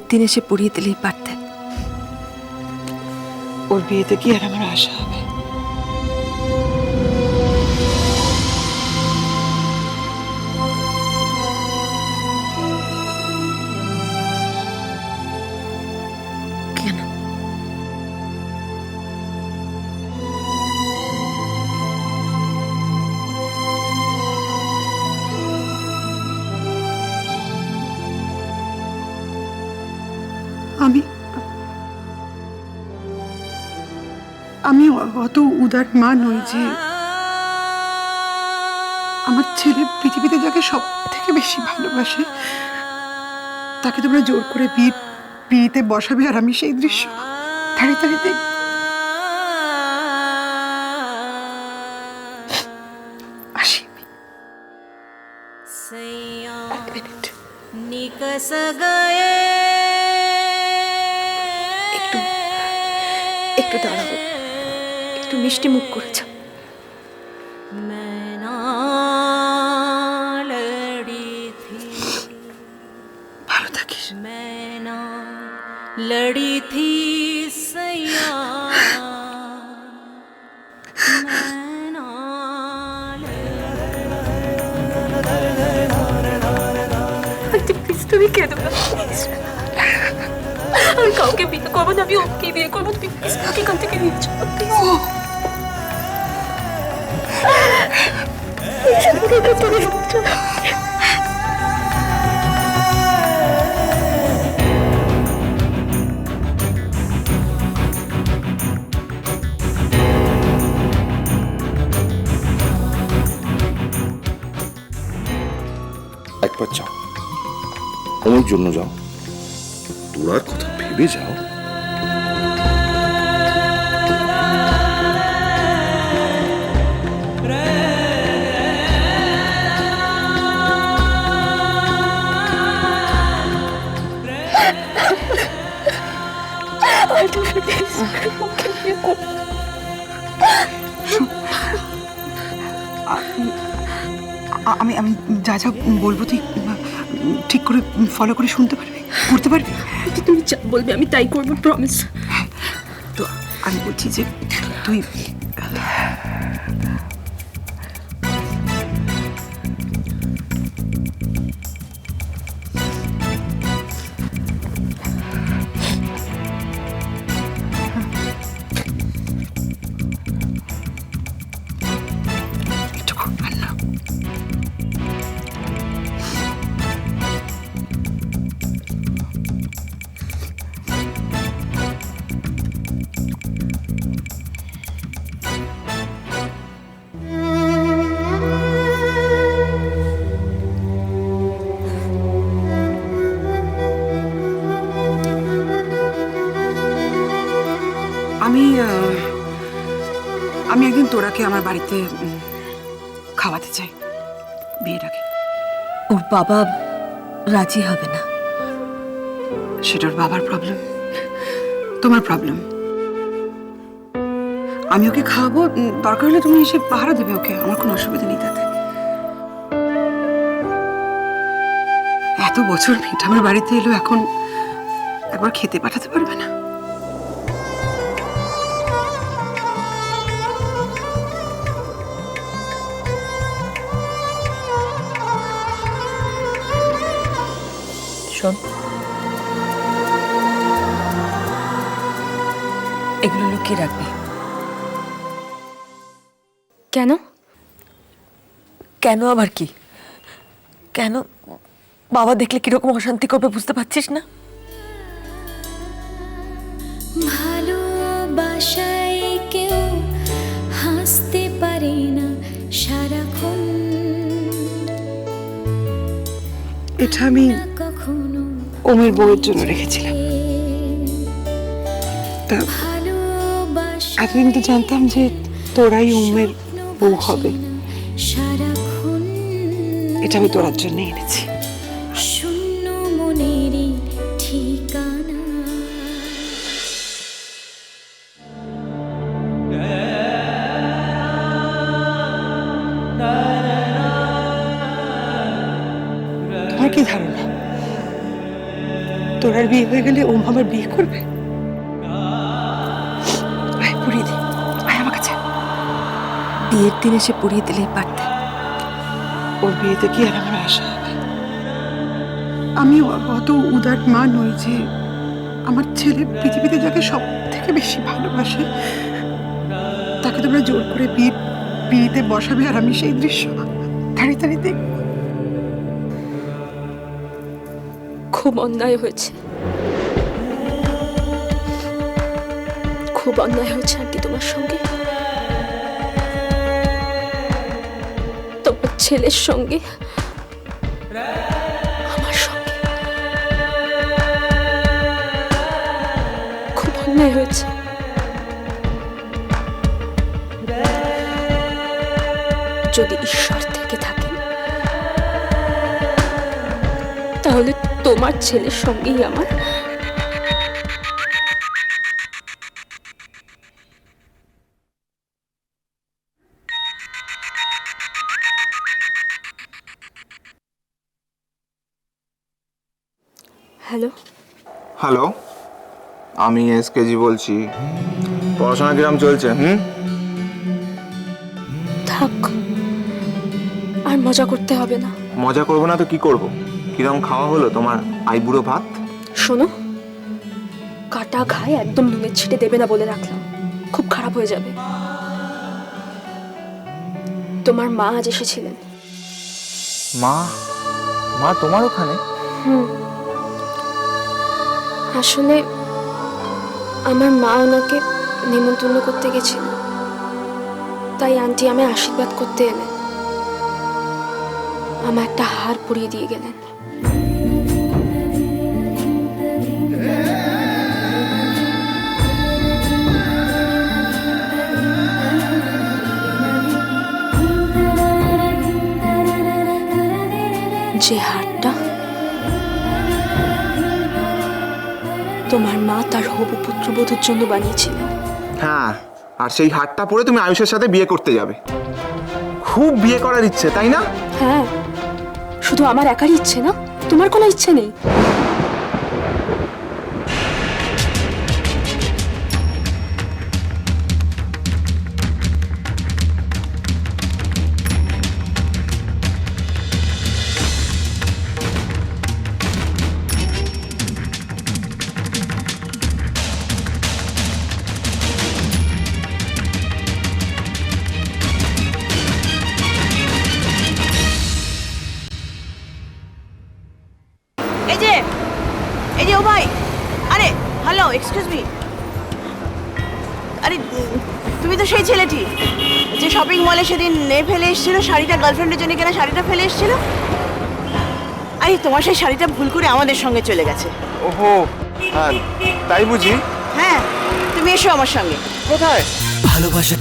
একদিন এসে পড়িয়ে দিলেই পারতেন। ওর বিয়েতে কি আর আমার আশা হবে? কেন? আমি আমি অত উদার মা নই যে আমার ছেলে পৃথিবীতে যাকে সব থেকে বেশি ভালোবাসে তাকে তোমরা জোর করে বিয়েতে বসাবে, আর আমি সেই দৃশ্য দাঁড়িয়ে দাঁড়িয়ে দেখব। আসি আমি। এক মিনিট। একটু একটু দাঁড়াও, একটু মিষ্টি মুখ করেছ। ভালো থাকিস। लड़ी थी सैया তুমি কেঁদো না, আমি কাউকে বিয়ে করবো না, আমি ওকে বিয়ে করবো। তুমি ওকে এখান থেকে নিয়ে চলো। একবার যাও, আমার জন্য যাও, তোরার কথা ভেবে যাও। আমি আমি যা যা বলবো তুই ঠিক করে ফলো করে শুনতে পারবি, করতে পারবি? তুমি যা বলবে আমি তাই করবো, প্রমিস। তো আমি বলছি যে তুই এটুকু আর না। আমি একদিন তোরাকে আমার বাড়িতে খাওয়াতে চাই বিয়ের আগে। ওর বাবা রাজি হবে না। সেটা ওর বাবার প্রবলেম, তোমার প্রবলেম। আমি ওকে খাওয়াবো, দরকার হলে তুমি এসে পাহারা দেবে ওকে, আমার কোনো অসুবিধা নেই তাতে। এত বছর মেয়েটা আমার বাড়িতে এলো, এখন একবার খেতে পাঠাতে পারবে না? শোন, এগুলো লুকিয়ে রাখবি। কেন? কেন আবার কি? কেন? বাবা দেখলে কিরকম অশান্তি করবে বুঝতে পারছিস না? ভালোবাসায় কেউ হাসতে পারে না সারাক্ষণ, এটা আমি কখনো ওমের বউয়ের জন্য রেখেছিলাম। তা এতদিন তো জানতাম যে তোরাই ওমের বউ হবে, সারাক্ষণ এটা আমি তোরার জন্য এনেছি। শূন্য মনেরই ঠিকানা। তোমার কি ধারণা তোর আর বিয়ে হয়ে গেলে ওম আমার বিয়ে করবে? আয় পুড়িয়ে দে, আয় আমার কাছে। বিয়ের দিন এসে পড়িয়ে দিলেই পারতে। ওর বিয়েতে কি আর আমার আশা হবে? আমি অত উদার মা নই যে আমার ছেলে পৃথিবীতে যাকে সব থেকে বেশি ভালোবাসে তাকে তোমরা জোর করে বিয়েতে বসাবে, আর আমি সেই দৃশ্য দাঁড়িয়ে দাঁড়িয়ে দেখব। খুব অন্যায় হয়েছে, খুব অন্যায় হয়েছে আন্টি তোমার সঙ্গে, তোমার ছেলের সঙ্গে, আমার সঙ্গে খুব অন্যায় হয়েছে। যদি ঈশ্বর থেকে থাকেন তাহলে তোমার ছেলের সঙ্গেই আমার হ্যালো হ্যালো, আমি এসকেজি বলছি। পড়াশোনা কিরম চলছে? থাক, আর মজা করতে হবে না। মজা করবো না তো কি করব? কিরম খাওয়া হলো তোমার আইবুড়ো ভাত? শোনো, কাটা ঘায়ে একদম নুনের ছিটে দেবে না বলে রাখলাম, খুব খারাপ হয়ে যাবে। তোমার মা আজ এসেছিলেন। মা? মা তোমার ওখানে? আসলে আমার মা ওনাকে নিমন্ত্রণ করতে গেছিল, তাই আন্টি আমায় আশীর্বাদ করতে এলেন, আমার একটা হার পরিয়ে দিয়ে গেলেন। যে হারটা তোমার মা তার হবু পুত্রবধূর জন্য বানিয়েছিলেন। হ্যাঁ, আর সেই হারটা পরে তুমি আয়ুষের সাথে বিয়ে করতে যাবে। খুব বিয়ে করার ইচ্ছে, তাই না? হ্যাঁ, শুধু আমার একারই ইচ্ছে না, তোমার কোনো ইচ্ছে নেই? এই যে ও ভাই, আরে হ্যালো, এক্সকিউজ মি। আরে তুমি তো সেই ছেলেটি যে শপিং মলে সেদিন ফেলে এসেছিল শাড়িটা, গার্লফ্রেন্ডের জন্য কেনা শাড়িটা ফেলে এসেছিল। আরে তোমার সেই শাড়িটা ভুল করে আমাদের সঙ্গে চলে গেছে। ওহো, হ্যাঁ তাই বুঝি? হ্যাঁ, তুমি এসো আমার সঙ্গে। কোথায়? ভালোবাসা